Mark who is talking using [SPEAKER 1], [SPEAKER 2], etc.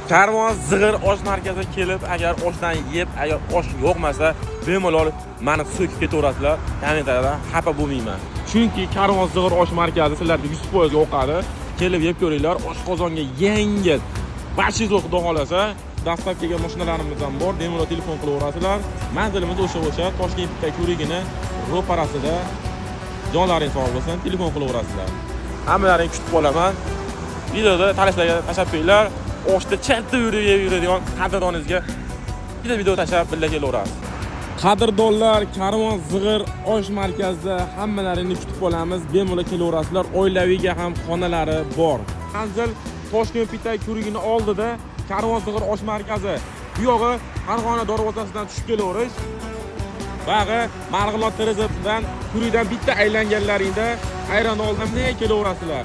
[SPEAKER 1] Karvon Zig'ir osh markaziga kelib, agar oshdan yeb, agar osh yo'qmasa, bemalol meni so'kib ketaverasizlar. Kommentariyada xafa bo'lmayman. Chunki Karvon Zig'ir osh markazi sizlarga 100% yoqadi. Kelib yeb ko'ringlar. Oshqozonga yengil. Bashingiz xudo xolasa, dastavkaga mashinalarimiz ham bor. Bemalol telefon qilaverasizlar. Manzilimiz o'sha Toshkentda ko'rigini ro'parasida. Jonlaringiz sog' bo'lsin, telefon qilaverasizlar. Hammalaringizni kutib qolaman. Videoda tanishlarga tashab qo'yinglar. Oshda chatda yuradigan qadrdoningizga bitta video tashab birga kelaveramiz. Qadrdonlar, Karvon Zig'ir osh markazida hammalaringni kutib qolamiz. Bemalol kelaverasizlar. Oilaviga ham xonalari bor. Manzil Toshkent Pitay ko'rigini oldida Karvon Zig'ir osh markazi. Bu yog'i Farg'ona darvozasidan tushib kelaverish. Bag'i Marg'ilot terizasidan ko'rikdan bitta aylanganlaringda ayron oldimda kelaverasizlar.